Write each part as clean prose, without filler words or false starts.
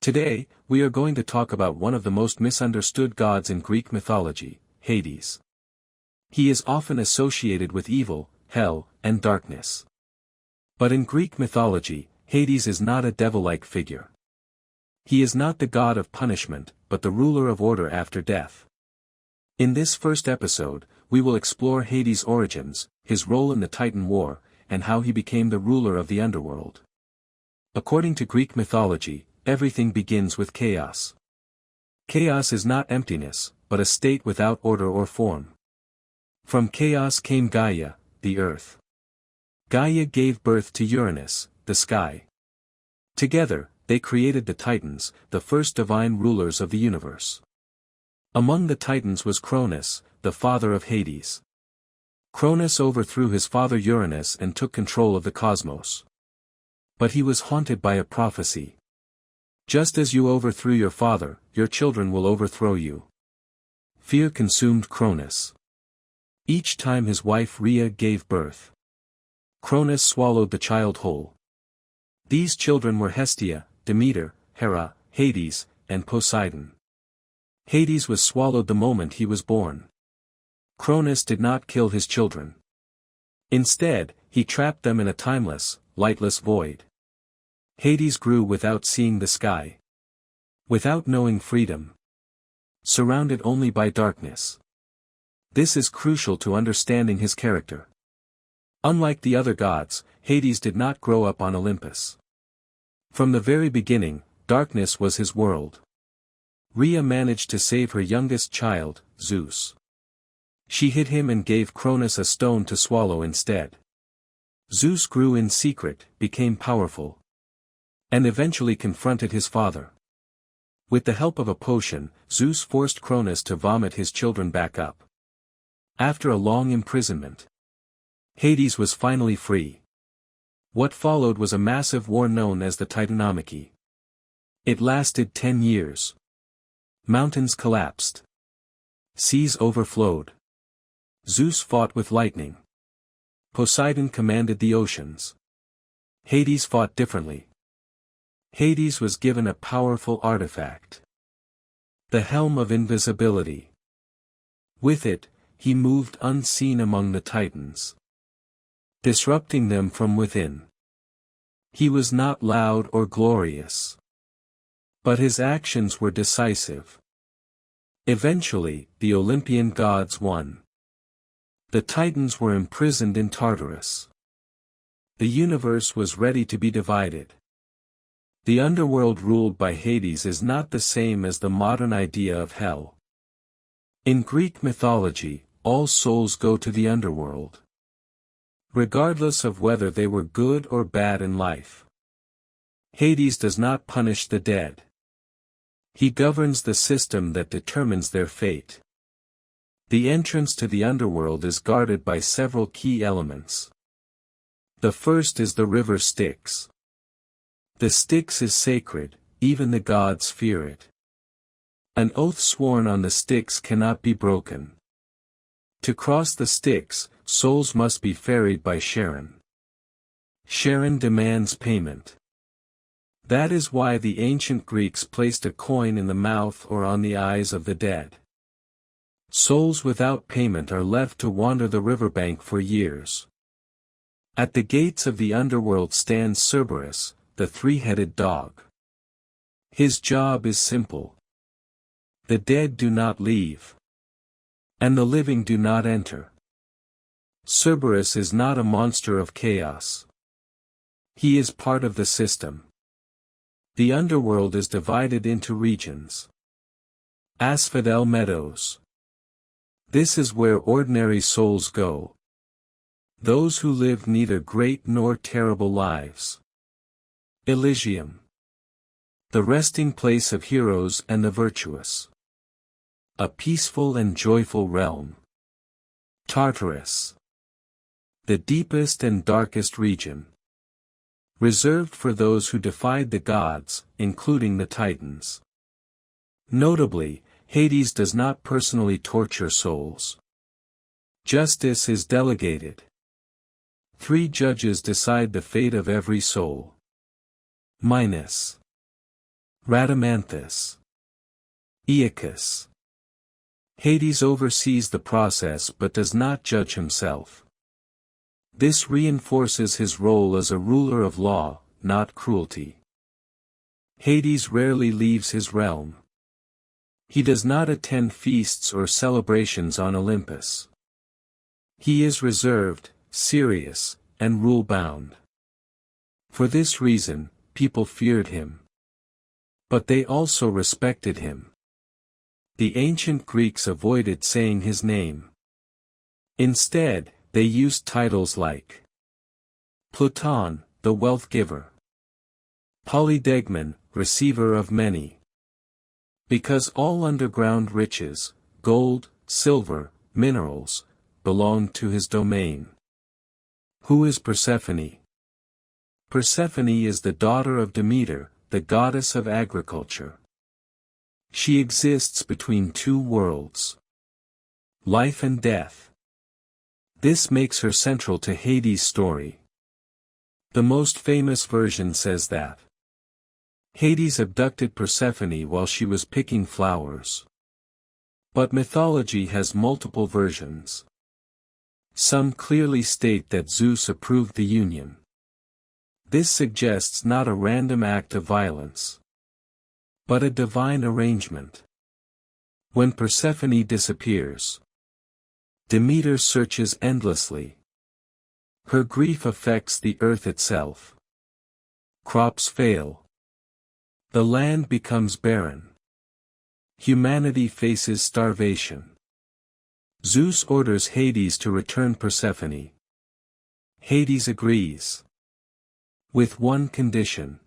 Today, we are going to talk about one of the most misunderstood gods in Greek mythology, Hades. He is often associated with evil, hell, and darkness. But in Greek mythology, Hades is not a devil-like figure. He is not the god of punishment, but the ruler of order after death. In this first episode, we will explore Hades' origins, his role in the Titan War, and how he became the ruler of the Underworld. According to Greek mythology, everything begins with chaos. Chaos is not emptiness, but a state without order or form. From chaos came Gaia, the earth. Gaia gave birth to Uranus, the sky. Together, they created the Titans, the first divine rulers of the universe. Among the Titans was Cronus, the father of Hades. Cronus overthrew his father Uranus and took control of the cosmos. But he was haunted by a prophecy. Just as you overthrew your father, your children will overthrow you. Fear consumed Cronus. Each time his wife Rhea gave birth, Cronus swallowed the child whole. These children were Hestia, Demeter, Hera, Hades, and Poseidon. Hades was swallowed the moment he was born. Cronus did not kill his children. Instead, he trapped them in a timeless, lightless void. Hades grew without seeing the sky. Without knowing freedom. Surrounded only by darkness. This is crucial to understanding his character. Unlike the other gods, Hades did not grow up on Olympus. From the very beginning, darkness was his world. Rhea managed to save her youngest child, Zeus. She hid him and gave Cronus a stone to swallow instead. Zeus grew in secret, became powerful, and eventually confronted his father. With the help of a potion, Zeus forced Cronus to vomit his children back up. After a long imprisonment, Hades was finally free. What followed was a massive war known as the Titanomachy. It lasted 10 years. Mountains collapsed. Seas overflowed. Zeus fought with lightning. Poseidon commanded the oceans. Hades fought differently. Hades was given a powerful artifact. The Helm of Invisibility. With it, he moved unseen among the Titans, disrupting them from within. He was not loud or glorious, but his actions were decisive. Eventually, the Olympian gods won. The Titans were imprisoned in Tartarus. The universe was ready to be divided. The underworld ruled by Hades is not the same as the modern idea of hell. In Greek mythology, all souls go to the underworld, regardless of whether they were good or bad in life. Hades does not punish the dead. He governs the system that determines their fate. The entrance to the underworld is guarded by several key elements. The first is the river Styx. The Styx is sacred, even the gods fear it. An oath sworn on the Styx cannot be broken. To cross the Styx, souls must be ferried by Charon. Charon demands payment. That is why the ancient Greeks placed a coin in the mouth or on the eyes of the dead. Souls without payment are left to wander the riverbank for years. At the gates of the underworld stands Cerberus, the three-headed dog. His job is simple. The dead do not leave, and the living do not enter. Cerberus is not a monster of chaos. He is part of the system. The underworld is divided into regions. Asphodel Meadows. This is where ordinary souls go. Those who live neither great nor terrible lives. Elysium. The resting place of heroes and the virtuous. A peaceful and joyful realm. Tartarus. The deepest and darkest region. Reserved for those who defied the gods, including the Titans. Notably, Hades does not personally torture souls. Justice is delegated. 3 judges decide the fate of every soul. Minos. Rhadamanthus. Aeacus. Hades oversees the process but does not judge himself. This reinforces his role as a ruler of law, not cruelty. Hades rarely leaves his realm. He does not attend feasts or celebrations on Olympus. He is reserved, serious, and rule-bound. For this reason, people feared him. But they also respected him. The ancient Greeks avoided saying his name. Instead, they used titles like Pluton, the wealth giver. Polydegmon, receiver of many. Because all underground riches, gold, silver, minerals, belonged to his domain. Who is Persephone? Persephone is the daughter of Demeter, the goddess of agriculture. She exists between two worlds. Life and death. This makes her central to Hades' story. The most famous version says that Hades abducted Persephone while she was picking flowers. But mythology has multiple versions. Some clearly state that Zeus approved the union. This suggests not a random act of violence, but a divine arrangement. When Persephone disappears, Demeter searches endlessly. Her grief affects the earth itself. Crops fail. The land becomes barren. Humanity faces starvation. Zeus orders Hades to return Persephone. Hades agrees. With one condition.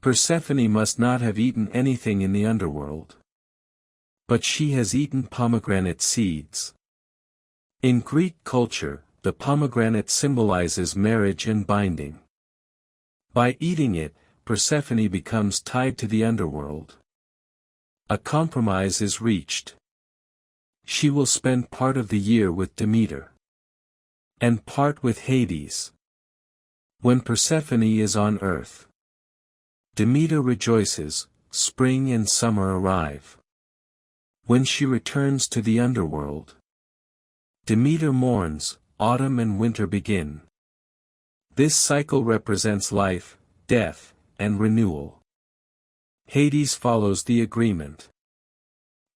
Persephone must not have eaten anything in the underworld. But she has eaten pomegranate seeds. In Greek culture, the pomegranate symbolizes marriage and binding. By eating it, Persephone becomes tied to the underworld. A compromise is reached. She will spend part of the year with Demeter. And part with Hades. When Persephone is on earth, Demeter rejoices, spring and summer arrive. When she returns to the underworld, Demeter mourns, autumn and winter begin. This cycle represents life, death, and renewal. Hades follows the agreement.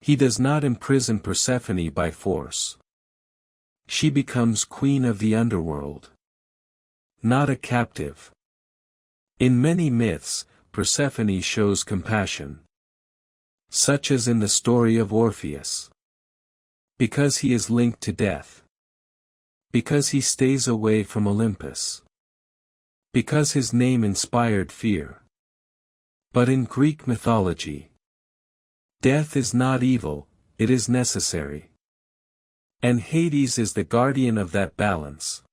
He does not imprison Persephone by force. She becomes queen of the underworld. Not a captive. In many myths, Persephone shows compassion. Such as in the story of Orpheus. Because he is linked to death. Because he stays away from Olympus. Because his name inspired fear. But in Greek mythology, death is not evil, it is necessary. And Hades is the guardian of that balance.